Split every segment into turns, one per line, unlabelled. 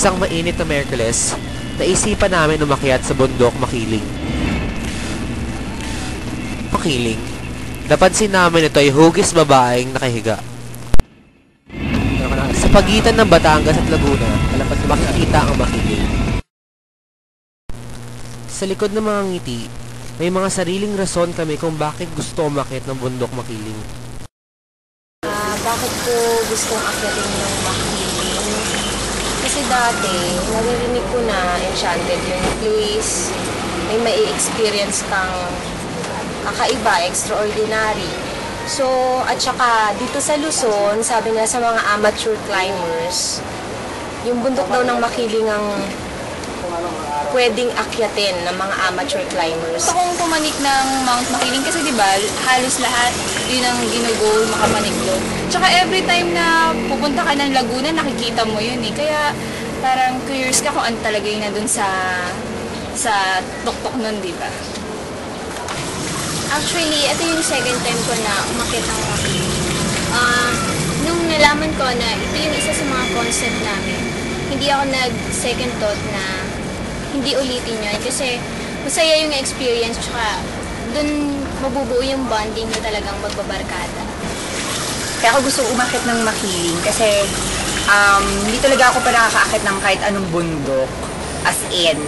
Isang mainit na Miyerkules, naisipan namin umakyat sa bundok Makiling. Makiling? Napansin namin ito ay hugis babaeng nakahiga. Sa pagitan ng Batangas at Laguna, makikita ang Makiling. Sa likod ng mga ngiti, may mga sariling rason kami kung bakit gusto umakyat ng bundok Makiling.
Bakit ko gustong akyatin ng Makiling? Kasi dati, naririnig ko na enchanted yung place. May experience kang kakaiba, extraordinary. So, at saka dito sa Luzon, sabi nga sa mga amateur climbers, yung bundok daw ng Makiling ang pwedeng akyatin ng mga amateur climbers.
Gusto kong pumanik ng Mount Makiling kasi diba, halos lahat yun ang ginugol, makamanik doon. Tsaka every time na pupunta ka ng Laguna, nakikita mo yun eh. Kaya parang curious ka kung ano talaga yun na dun sa tuktok nun, diba?
Actually, ito yung second time ko na umakyat ng Makiling. Nung nalaman ko na ito yung isa sa mga concept namin, hindi ako nag-second thought na hindi ulitin yun kasi masaya yung experience tsaka dun mabubuo yung bonding na talagang magbabarkada.
Kaya ako gusto umakyat ng Makiling kasi hindi talaga ako pa nakakaakit ng kahit anong bundok as in.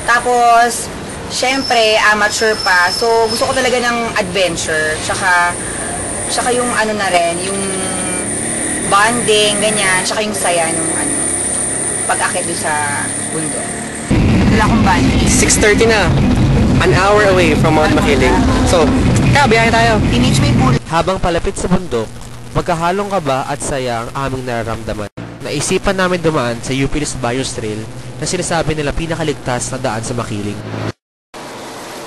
Tapos, syempre, amateur pa. So, gusto ko talaga ng adventure. Tsaka yung ano na rin, yung bonding, ganyan. Tsaka yung saya nung pag-akit doon sa bundok. Wala akong bonding.
6:30 na. An hour away from Mount Makiling. So, biyahe tayo.
Teenage may pool.
Habang palapit sa bundok, magkahalong kaba at saya ang aming nararamdaman. Naisipan namin dumaan sa UP Bayos Trail na sinasabi nila pinakaligtas na daan sa Makiling.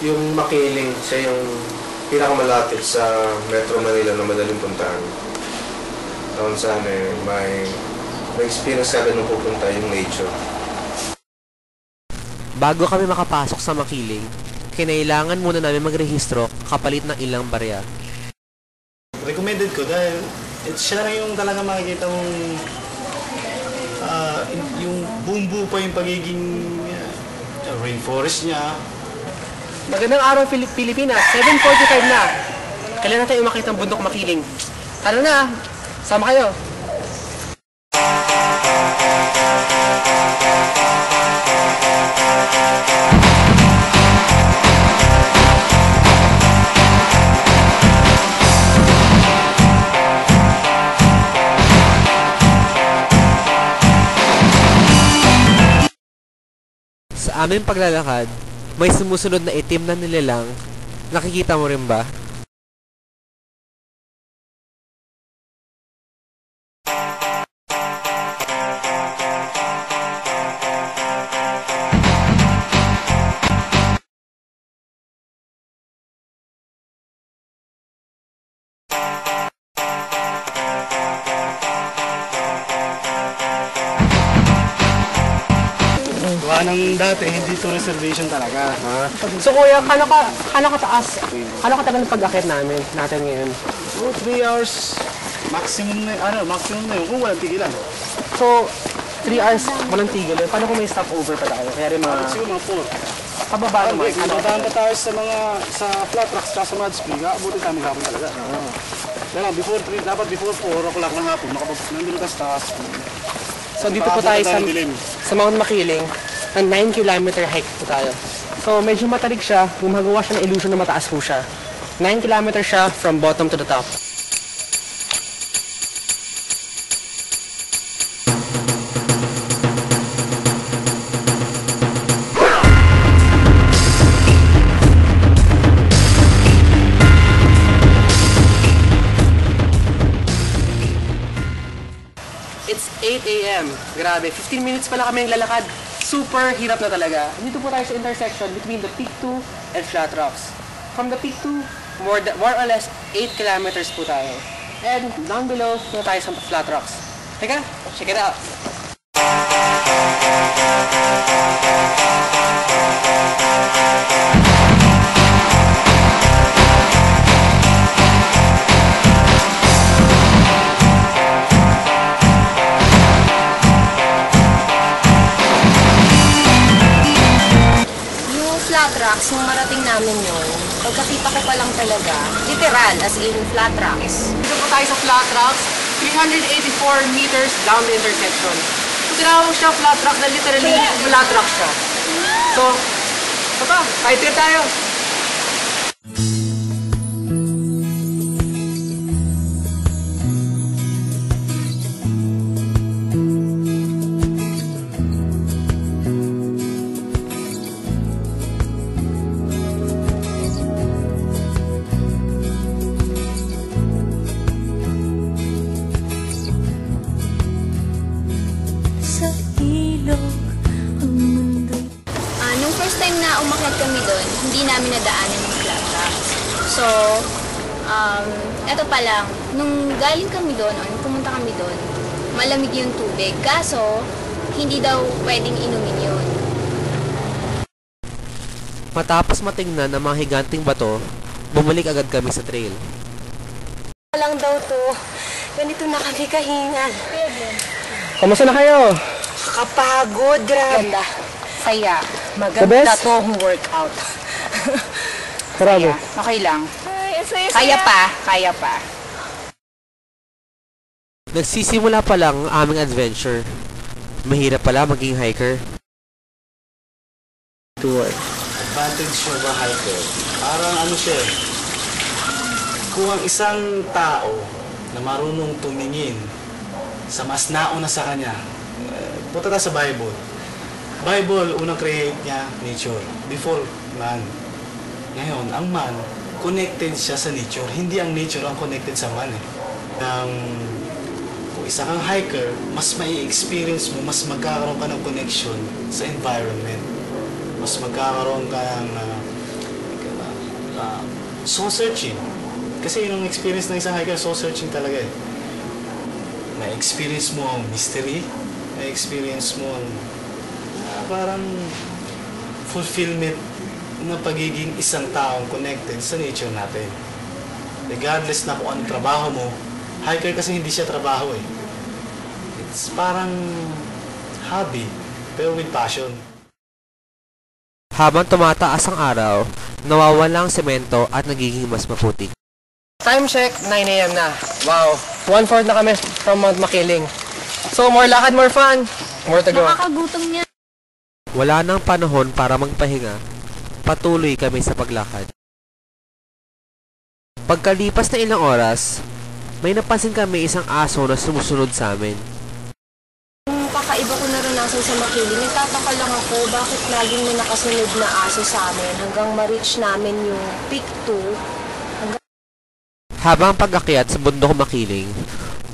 Yung Makiling, siya yung pinakamalapit sa Metro Manila na madaling puntahan. Taon saan may experience agad nung pupunta yung nature.
Bago kami makapasok sa Makiling, kinailangan muna namin magrehistro kapalit ng ilang barya.
Recommended ko dahil siya lang yung talaga makikita mong yung buong-buo pa yung pagiging rainforest niya.
Magandang araw, Pilipinas. 7:45 na. Kailan natin umakit ng bundok Makiling? Tara na, sama kayo.
Sa aming paglalakad, may sumusunod na itim na nilalang. Nakikita mo rin ba?
Nang dati, hindi to reservation talaga.
So kuya, kano kataas? Kano katagal ng pag-akit natin ngayon?
So, 3 hours maximum na yun kung walang tigilan.
So, 3 hours walang tigil. Paano kung may stopover pa tayo? Kaya rin
Siguro mga 4.
pababa naman.
Dadaan pa tayo sa flat rocks at sa mud spring. Abutin tayo maghapon talaga. Kaya lang, dapat before 4 o'clock ng hapon, nandun ka sa taas.
So dito po tayo sa Mount Makiling. 9 kilometer hike po tayo. So medyo matarik siya, gumagawa siya ng illusion na mataas po siya. 9 kilometer siya from bottom to the top. It's 8 AM. Grabe, 15 minutes pala kami lalakad. Super hirap na talaga. Dito po tayo sa intersection between the Peak 2 and Flat Rocks. From the Peak 2, more or less 8 kilometers po tayo. And down below, po tayo sa Flat Rocks. Teka, check it out.
rocks, nung marating namin yun, pagkakita ko pa lang talaga, literal, as in flat rocks.
Dito po tayo sa flat rocks, 384 meters down the intersection. So, tinawag siya flat rock na literally flat rock siya. So, kahit tayo.
Nung first time na umakyat kami doon, hindi namin nadaanan yung flat rocks. So, eto pa lang, nung galing kami doon, o nung pumunta kami doon, malamig yung tubig. Kaso, hindi daw pwedeng inumin yun.
Matapos matingnan ng mga higanting bato, bumalik agad kami sa trail.
Lang daw to, ganito na kami kahingal.
Kamusta na kayo?
Kapagod, grabe.
Saya.
The
Maganda
best?
tong workout.
Grabe.
Okay lang.
Ay,
Kaya pa.
Nagsisimula pa lang ang aming adventure. Mahirap pala maging hiker.
Advantage siya ba hiker? Parang ano siya eh. Kung ang isang tao na marunong tumingin sa mas nauna sa kanya, punta tayo sa Bible. Bible, unang create niya, nature. Before man. Ngayon, ang man, connected siya sa nature. Hindi ang nature ang connected sa man eh. Kung isa kang hiker, mas mai-experience mo, mas magkakaroon ka ng connection sa environment. Mas magkakaroon ka ng soul searching. Kasi yun ang experience ng isang hiker, soul searching talaga eh. Na-experience mo ang mystery, na-experience mo ang parang fulfillment na pagiging isang taong connected sa nature natin. Regardless na kung anong trabaho mo, hiker kasi hindi siya trabaho eh. It's parang hobby, pero with passion.
Habang tumataas ang araw, nawawala ang semento at nagiging mas maputik.
Time check, 9 a.m. na. Wow. 1/4 na kami from Mount Makiling. So, more lakad, more fun. More to go.
Nakakagutom niya.
Wala nang panahon para magpahinga, patuloy kami sa paglakad. Pagkalipas na ilang oras, may napansin kami isang aso na sumusunod sa amin.
Yung kakaiba ko naranasan sa Makiling, nagtataka lang ako bakit laging may nakasunod na aso sa amin hanggang ma-reach namin yung peak 2.
Habang pag-akyat sa bundok Makiling,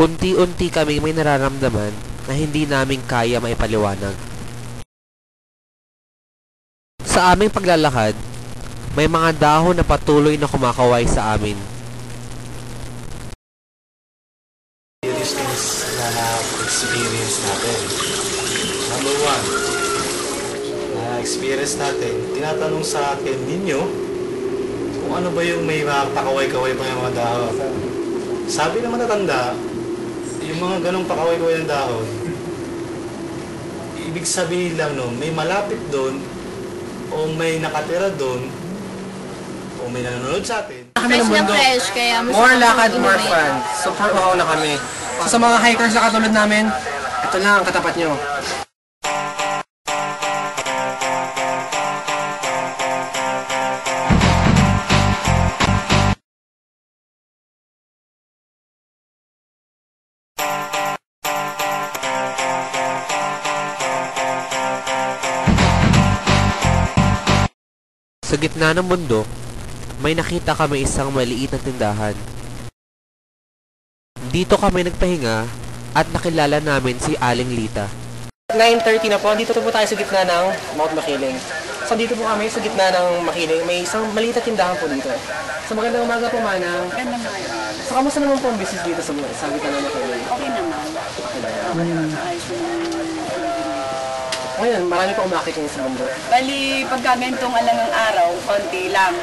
unti-unti kaming may nararamdaman na hindi namin kaya maipaliwanag. Sa aming paglalakad, may mga dahon na patuloy na kumakaway sa amin.
These things na na-experience natin. Number 1, na-experience natin, tinatanong sa akin ninyo kung ano ba yung may mga pakaway-kaway pa yung mga dahon. Sabi naman natanda, yung mga ganong pakaway-kaway ng dahon, ibig sabihin lang no, may malapit doon, o may nakatira doon, o may nanonood sa atin.
Fresh na fresh, kaya mas
More lakad, more
nakakauwi.
fun. Super wow na kami. So, sa mga hikers na katulad namin, ito lang ang katapat nyo.
Sa gitna ng bundok, may nakita kami isang maliit na tindahan. Dito kami nagpahinga at nakilala namin si Aling Lita.
9:30 na po, dito po tayo sa gitna ng Mount Makiling. So dito po kami sa gitna ng Makiling, may isang maliit na tindahan po dito. So magandang umaga po, Manang.
Magandang umaga.
So kamusta naman po ang business dito sa gitna ng Makiling?
Okay naman. Ayos naman.
Ngayon, marami pa umakit ngayon sa bundok.
Bali, pagka ganitong alangang araw, konti lang.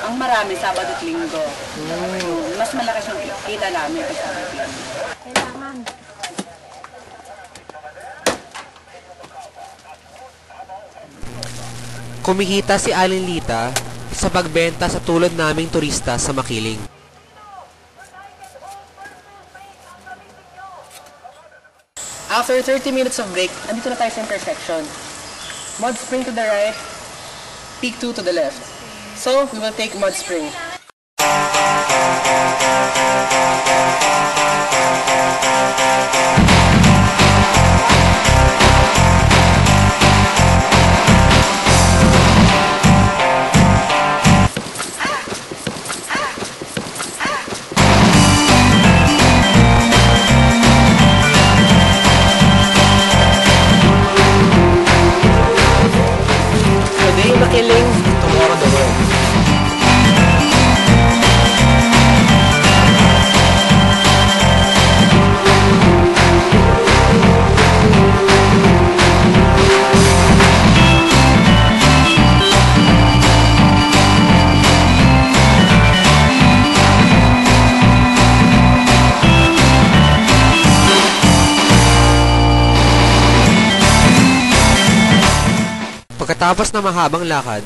Ang marami, Sabado at Linggo. Mas malakas yung kita namin.
Kailangan.
Kumikita si Aling Lita sa pagbenta sa tulad naming turista sa Makiling.
After 30 minutes of break, andito na tayo sa intersection. Mud Spring to the right, Peak 2 to the left. So, we will take Mud Spring. Today, Makiling, tomorrow the world.
Pagkatapos ng mahabang lakad,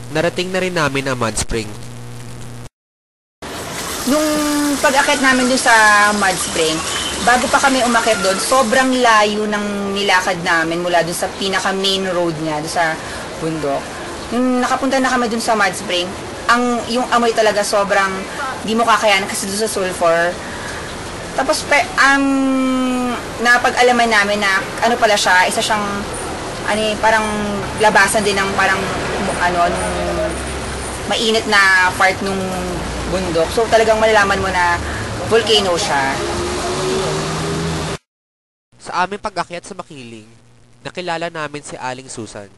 narating na rin namin ang Mud Spring.
Nung pag-akit namin dun sa Mud Spring, bago pa kami umakyat doon, sobrang layo ng nilakad namin mula dun sa pinaka-main road niya, dun sa bundok. Nung nakapunta na kami dun sa Mud Spring, yung amoy talaga sobrang di mo kakayanan kasi dun sa sulfur. Tapos napag-alaman namin na ano pala siya, isa siyang parang labasan din ng parang nung mainit na part nung bundok. So talagang malalaman mo na volcano siya.
Sa aming pag-akyat sa Makiling, nakilala namin si Aling Susan.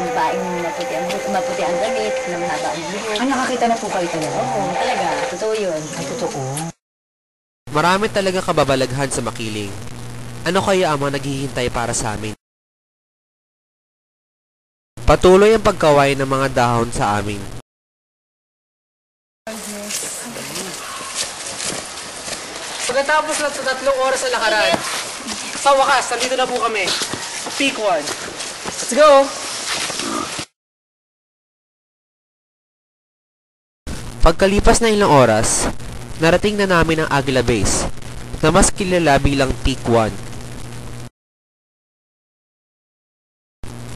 Ang baing maputi ang damit, ng haba ang buhok.
Nakakita na po kayo talaga?
Oo, talaga. Totoo yun.
Ay, totoo.
Marami talaga kababalaghan sa Makiling. Ano kaya ang mga naghihintay para sa amin? Patuloy ang pagkaway ng mga dahon sa amin.
Pagkatapos ng 3 oras na lakaran, sa wakas, nandito na po kami. Peak 1. Let's go!
Pagkalipas na ilang oras, narating na namin ang Aguila Base, na mas kilala bilang Peak 1.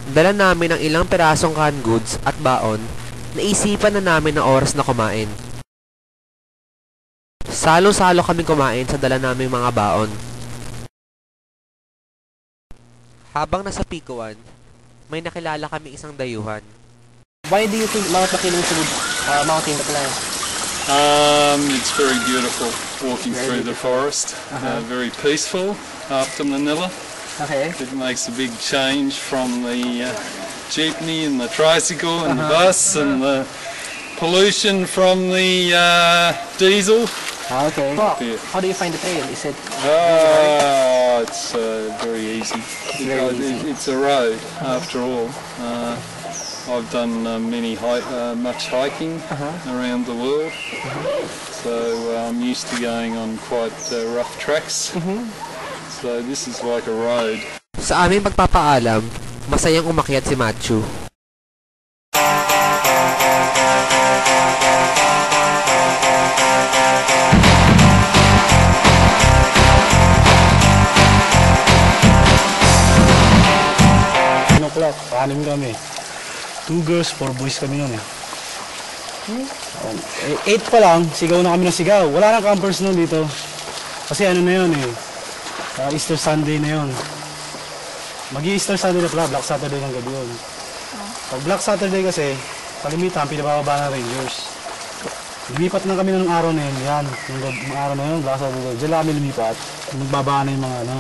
Dala namin ang ilang perasong canned goods at baon, naisipan na namin na oras na kumain. Salo-salo kami kumain sa dala naming mga baon. Habang nasa Peak 1, may nakilala kami isang dayuhan.
Why do you think Mount Makiling is a mountain to climb?
It's very beautiful walking through the forest. Very peaceful after Manila.
Okay.
It makes a big change from the jeepney and the tricycle and the bus and the pollution from the diesel.
Okay. Well, how do you find the trail? Is it?
It's very easy. It's a road after all. I've done much hiking around the world, so I'm used to going on quite rough tracks. So this is like a road.
Sa aming pagpapaalam, masayang umakyat si Matthew.
O'clock, 6 kami. 2 girls, 4 boys kami nun eh. 8 pa lang, sigaw na kami ng sigaw. Wala nang campers nun dito. Kasi ano na yun eh. Easter Sunday na yun. Mag-i-Easter Sunday na pala, Black Saturday ng gabi yun. Pag Black Saturday kasi, kalimitan, pinabababa ng Rangers. Lumipat na kami ng araw na yun, yan. Yung araw na yun, Black Saturday. Diyan lang kami lumipat. Nagbababa na yung mga ano.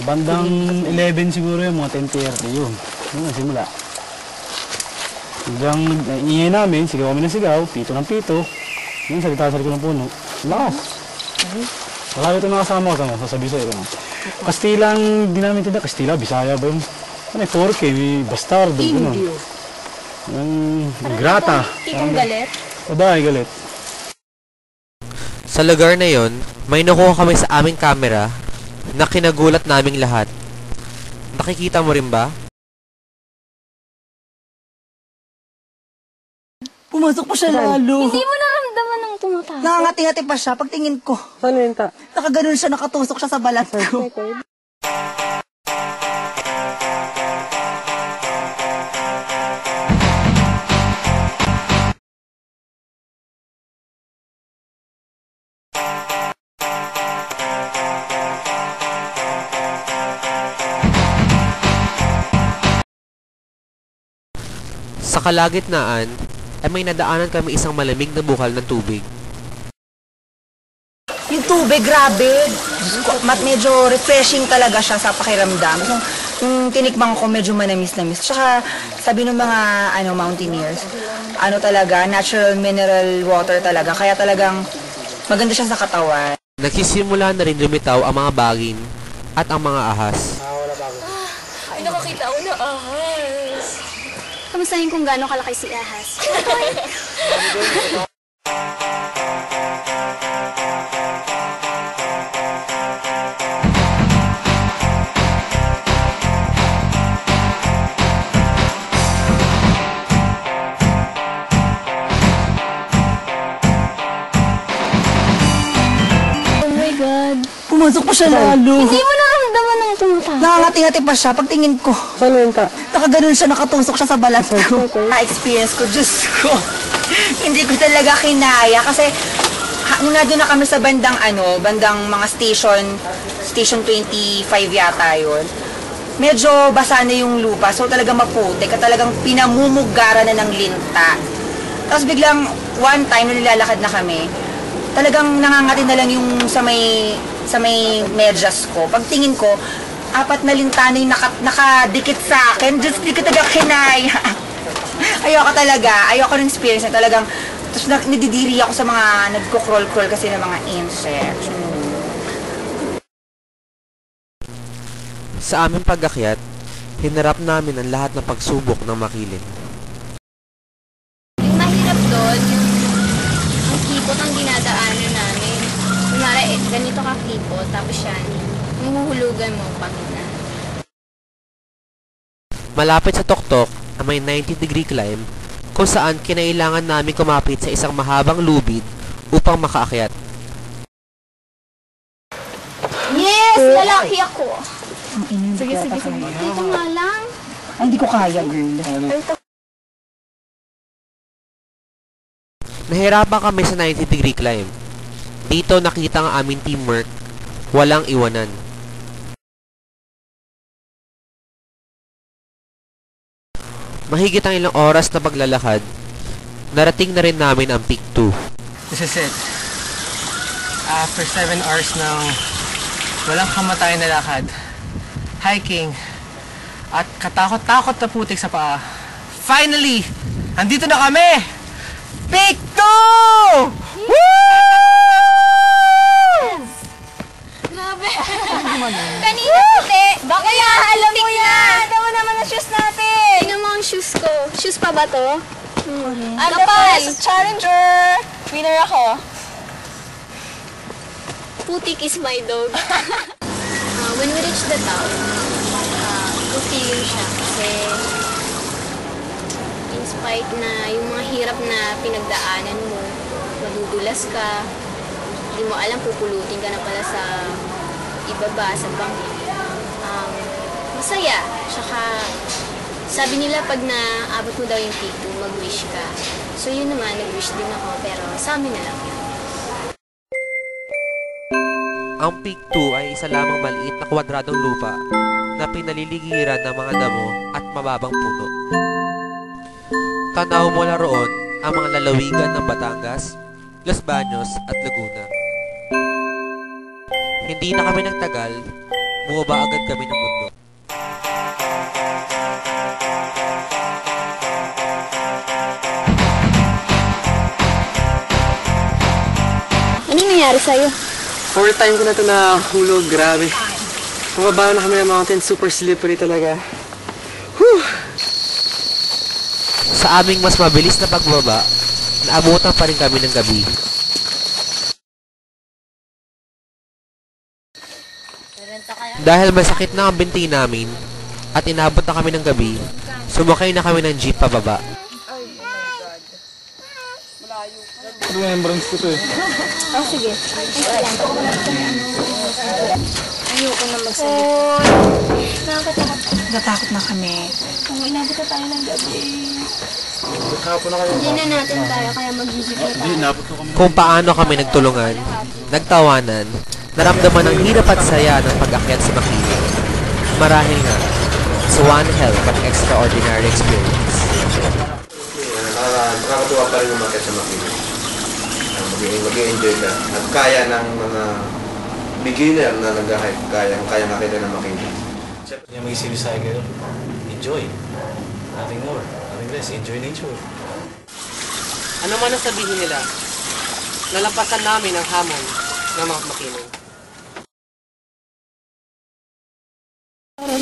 Bandang 11 siguro yun, mga 10:30 yun. Yun ang simula. Hanggang iingay namin, sigaw kami ng sigaw, pito ng pito. Yun, salita sa likod ng puno. Lakas. Marami ito mga kasama ko, sasabi sa'yo. Kastilang, di namin tinda. Kastila, Bisaya ba yun? Ano, 4K, may bastardo.
Indio.
Grata.
Tikong galit?
Babae galit.
Sa lugar na yon, may nakuha kami sa aming kamera na kinagulat naming lahat. Nakikita mo rin ba?
Pumasok pa siya lalo.
Hindi mo naramdaman ng tumatakas.
Nakangati-ngati pa siya pagtingin ko.
Saan yun ta?
Nakaganon siya, nakatusok siya sa balat ko.
Sa kalagitnaan, ay may nadaanan kami isang malamig na bukal ng tubig.
Yung tubig, grabe. Medyo refreshing talaga siya sa pakiramdam. So, yung tinikmang ko, medyo manamis-namis. Tsaka, sabi ng mga mountaineers, talaga, natural mineral water talaga. Kaya talagang maganda siya sa katawan.
Nagsisimula na rin lumitaw ang mga bagin at ang mga ahas.
Ay, nakakita ako na ahas.
Kamustahin kung gaano kalaki si ahas.
Pumasok pa siya lalo.
Hindi mo naramdaman ng tumatakas.
Nakangati-ngati pa siya pagtingin ko.
Saan yun ta?
Nakaganon siya, nakatusok siya sa balat ko. Na-experience ko, Diyos ko. Hindi ko talaga kinaya kasi nung nandun na kami sa bandang mga station 25 yata yun. Medyo basa na yung lupa, so talagang maputik at talagang pinamumugara na ng linta. Tapos biglang one time na nilalakad na kami, talagang nangangati na lang yung sa may medyas ko. Pagtingin ko, 4 na lintana yung nakadikit sa akin. Diyos, di ko talaga kinaya. Ayoko ng experience na talagang, tapos nididiri ako sa mga nagko-crawl-crawl kasi ng mga insects.
Sa aming pag-akyat, hinarap namin ang lahat ng pagsubok ng makiling.
Yung mahirap doon, ang kipot ang dinadaanan namin. Kunwari, ganito ka kipot, tapos yan, mahuhulugan mo pangina.
Malapit sa tuktok ang may 90-degree climb kung saan kinailangan namin kumapit sa isang mahabang lubid upang makaakyat.
Yes! Lalaki ako! Sige. Dito nga lang.
Hindi ko kaya, girl.
Nahirapan kami sa 90-degree climb. Dito nakita ang aming teamwork, walang iwanan. Mahigit ang ilang oras na paglalakad, narating na rin namin ang Peak 2.
This is it. After 7 hours ng walang kamatayan na lakad, hiking, at katakot-takot na putik sa paa, finally, andito na kami! Peak 2!
Grabe! Kanina puti! Bakit alam mo yan? Tama naman ang shoes natin! Tingnan mo ang shoes ko. Shoes pa ba to?
Ano pa? Challenger! Winner ako.
Putik is my dog. When we reach the top, good feeling siya kasi in spite na yung mga hirap na pinagdaanan mo, madudulas ka, hindi mo alam pupulutin ka na pala sa ibaba, sa bangin. Masaya. Tsaka sabi nila pag naabot mo daw yung Peak 2, mag-wish ka. So yun naman, nag-wish din ako pero sa amin na lang yun.
Ang Peak 2 ay isa lamang maliit na kwadradong lupa na pinaliligiran ng mga damo at mababang puno. Tanaw mo na roon ang mga lalawigan ng Batangas, Los Baños at Laguna. Hindi na kami nagtagal, bumaba agad kami ng bundok.
Ano nangyari sa'yo?
4th time ko na ito nahulog, grabe. Bumaba na kami ng mountain, super slippery talaga. Whew!
Sa aming mas mabilis na pagbaba, naabutan pa rin kami ng gabi. Dahil masakit na ang binti namin at inabot na kami ng gabi, sumakay na kami ng jeep pababa.
remembrance ko to eh.
Oh, sige.
Ayoko na magsalita.
Nakakatakot.
Natakot na kami.
Kung inabot na tayo ng gabi.
Kahapon na kayo.
Hindi na natin kaya, kaya mag-isip na tayo.
Inabot ko kami.
Kung paano kami nagtulungan, nagtawanan, naramdaman ang hirap at saya ng pag-akyat sa Makiling. Marahil nga, it's one hell of an extraordinary experience.
Nakakatuwa pa rin umakyat sa Makiling. Mag-i-enjoy ka. At kaya ng mga beginner na nag-hike, kaya makita ng Makiling.
Yung may sinisay kayo, enjoy. Nothing more, nothing less. Enjoy nature.
Ano man ang sabihin nila, nalampasan namin ang hamon ng mga Makiling.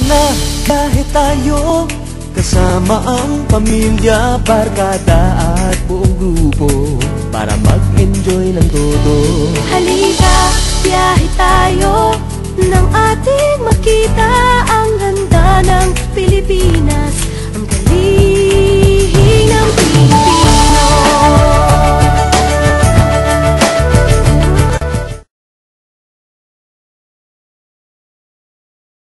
Na kahit tayo kasama ang pamilya, barkada at buong grupo para mag-enjoy ng todo.
Halika, biyahe tayo nang ating makita